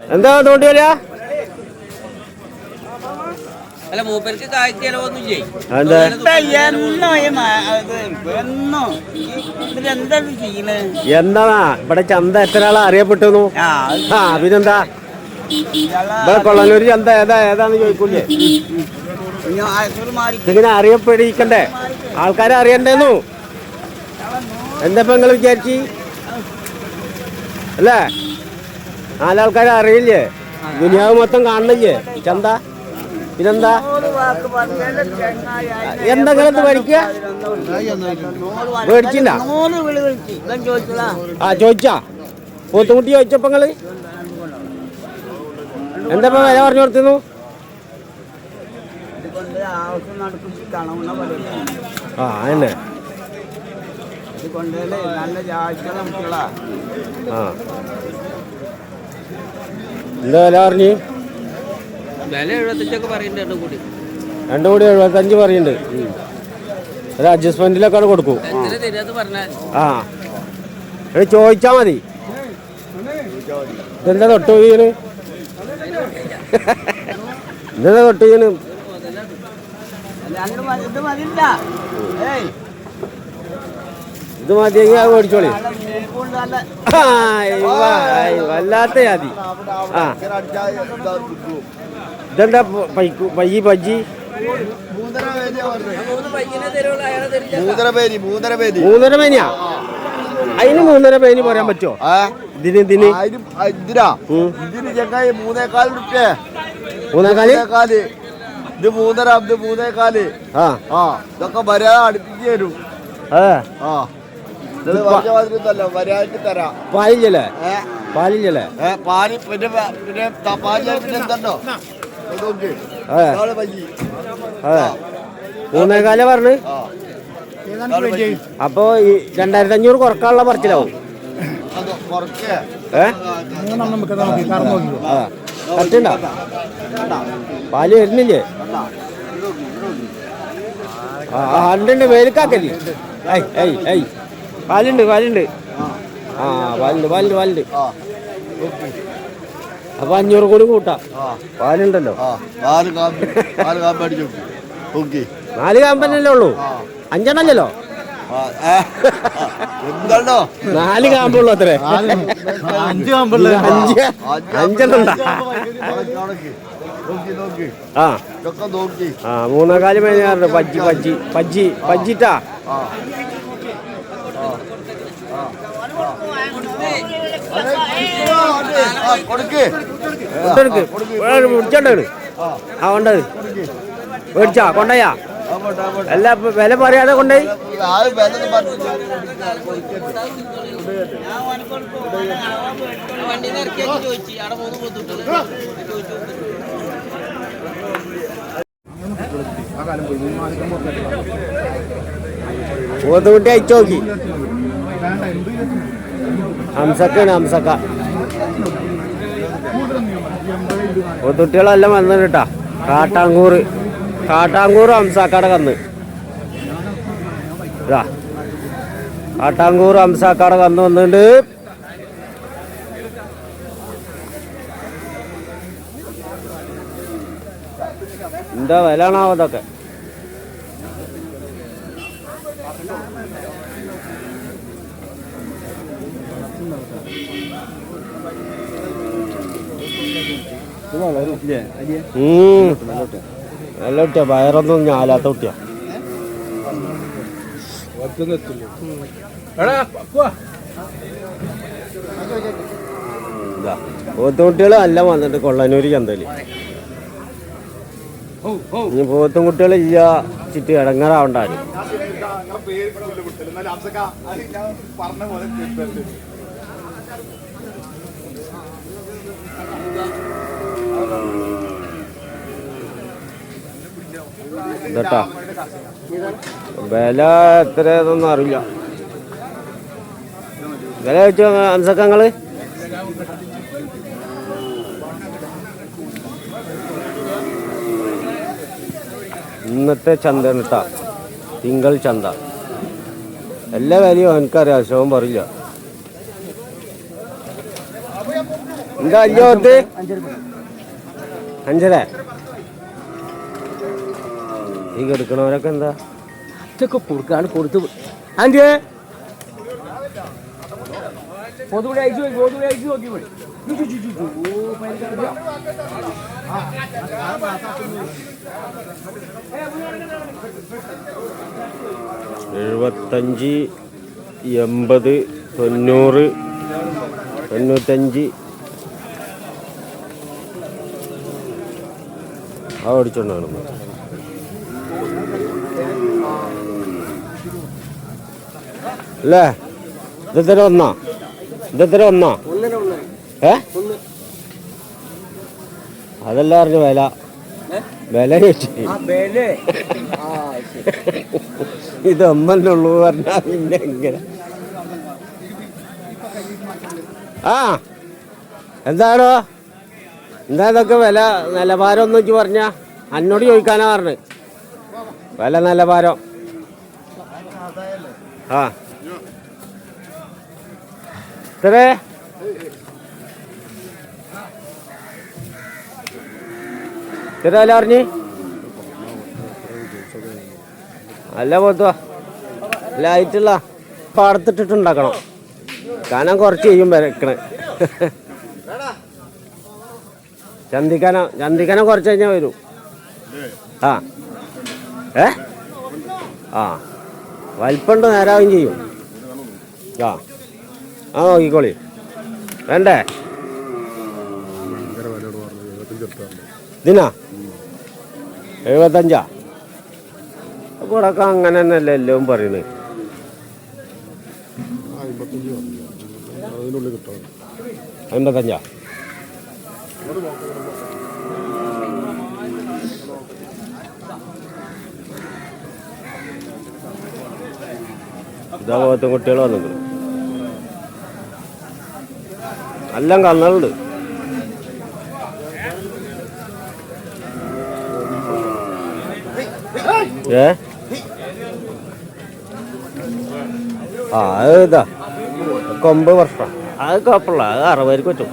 എന്താ തോണ്ടി വരിക? അല്ല മൂപ്പർക്ക് കായ്ക്ക് ചിലവൊന്നുമില്ലേ? എന്താ ഇവിടെ ചന്ത എത്ര ആളാ അറിയപ്പെട്ടു? പിന്നെന്താ ഇവിടെ കൊള്ളനൂര് ചന്ത ഏതാന്ന് ചോദിക്കൂലേ? ഇതിങ്ങനെ അറിയപ്പെടിക്കണ്ടേ? ആൾക്കാരെ അറിയണ്ടേന്നു. എന്താ ഇപ്പൊ നിങ്ങൾ വിചാരിച്ച് അല്ലേ? നാലാൾക്കാരെ അറിയില്ലേ? ദുനിയാവ് മൊത്തം കാണണില്ലേ ചന്ത? പിന്നെന്താ എന്തെങ്കിലും മേടിക്കുക? മേടിച്ചില്ല? ചോദിച്ചാ പോത്തുകുട്ടി ചോദിച്ചപ്പോ നിങ്ങള് എന്താ വില പറഞ്ഞു കൊടുത്തിരുന്നു? അതന്നെ. എന്താ വില പറഞ്ഞു? വില 75 പറയുന്നുണ്ട്. രണ്ടും കൂടി 75 പറയുന്നുണ്ട്. ഒരു അഡ്ജസ്റ്റ്മെന്റിലൊക്കെ കൊടുക്കും. ചോദിച്ചാ മതി. ഇതെന്താ തൊട്ട് വീണ്? ഇതെന്താ തൊട്ട് വീണ്? ഇത് മതിയെങ്കിൽ അത് മേടിച്ചോളി. വല്ലാത്ത ജാതി. ഇതെന്താ പയ്യി ബജ്ജി? മൂന്നര പേനിയാ? അതിന് 3.5 പേനി പറയാൻ പറ്റുമോ? ഇതിന് 3.4 റുപ്യ. 3.4? ഇത് 3.5. ഇതൊക്കെ വരാ അടുപ്പിച്ച് തരും. പാലില്ലല്ലേ? പാലില്ലല്ലേ? പാല് പിന്നെ പാല് പിന്നെ എന്തോ 3.4 പറഞ്ഞ്. അപ്പൊ 2500 കുറക്കാനുള്ള പറച്ചിലാവും. പറ്റണ്ട? പാല് വരുന്നില്ലേ? ഉണ്ട് വേലിക്കാക്കല്ലേ? പാലുണ്ട്. പാലുണ്ട്. അപ്പൊ 500 കൂടി കൂട്ടാം. പാലുണ്ടല്ലോ. 4 കാമ്പല്ലേ ഉള്ളൂ? 5 എണ്ണല്ലോ? 4 കാമ്പുള്ളൂ അത്രേ. 5 5എണ്ണം. 3.4 പേര് പജ്ജിട്ടാ. മുടിച്ചോണ്ടത് ഉണ്ടത് മേടിച്ചാ കൊണ്ടയാ? എല്ലാ വില പറയാതെ കൊണ്ടുപോയി. പോത്തുകുട്ടി അയച്ചു നോക്കി. ഹംസക്ക പോത്തുകുട്ടികളെല്ലാം വന്നു കേട്ടാ. കാട്ടാങ്കൂർ ഹംസാക്കാടെ കന്ന്. കാട്ടാങ്കൂർ ഹംസാക്കാടെ കന്ന് വന്നിട്ടുണ്ട്. എന്താ വിലയാണാവോ ഇതൊക്കെ? നല്ല കുട്ടിയാ. വയറൊന്നും ഞാലാത്ത കുട്ടിയാ. പോത്തുകുട്ടികൾ നല്ല വന്നിട്ട് കൊള്ളനൂര് ചന്തയില്. ഇനി പോത്തും കുട്ടികളില്ല ചിട്ട് ഇടങ്ങാറാവണ്ടാരും. ഇതട്ടാ വില എത്രയൊന്നും അറിയില്ല. വില വെച്ചോ ഹംസക്കങ്ങള്? ഇന്നത്തെ ചന്ത കേട്ടാ, തിങ്കൾ ചന്ത. എല്ലാ വിലയും എനിക്കറിയാം, ശോഭം പറയില്ല. എന്താ 5 പോത്ത്? 5.5. ഈ കൊടുക്കണവരൊക്കെ എന്താ ഇതൊക്കെ കൊടുക്കാണ് കൊടുത്ത് ആൻറ്റി പൊതുവിടെ അയച്ചു നോക്കി 75, 80, 90, 95 ആ ഓടിച്ചോണ്ടാണ് അല്ലേ? ഇതെത്ര ഒന്നാ? അതല്ല അറിഞ്ഞ വില ചോദിച്ചു. ഇത് ഒന്നല്ലേ ഉള്ളൂ പറഞ്ഞാ പിന്നെ എങ്ങനെ? ആ എന്താണോ എന്താ ഇതൊക്കെ വില നിലവാരം ഒന്ന് വെച്ച് പറഞ്ഞ എന്നോട് ചോദിക്കാനാ പറഞ്ഞ് വില നിലവാരം. ആ ഇത്രേ ഇത്ര വില പറഞ്ഞ് അല്ല പോത്തുവാ അല്ല ആയിട്ടുള്ള പാടത്തിട്ടിട്ടുണ്ടാക്കണം. കാരണം കുറച്ച് ചെയ്യും വരക്കണേ. ചന്തിക്കനം കുറച്ച് കഴിഞ്ഞാൽ വരും. ആ ആ വലിപ്പുണ്ട് നേരാവുകയും ചെയ്യും. ആ നോക്കിക്കോളി വേണ്ടേ? ഇതിനാ 75. കൂടൊക്കെ അങ്ങനെ തന്നെയല്ലേ എല്ലാം പറയുന്നത്. 55. ഇതാ പോലത്തെ കുട്ടികൾ വന്നിട്ടുണ്ട്. എല്ലാം കന്നുകളുണ്ട്. അത് ഇതാ 9 വർഷം. അത് കുഴപ്പമില്ല. അത് 60 പറ്റും.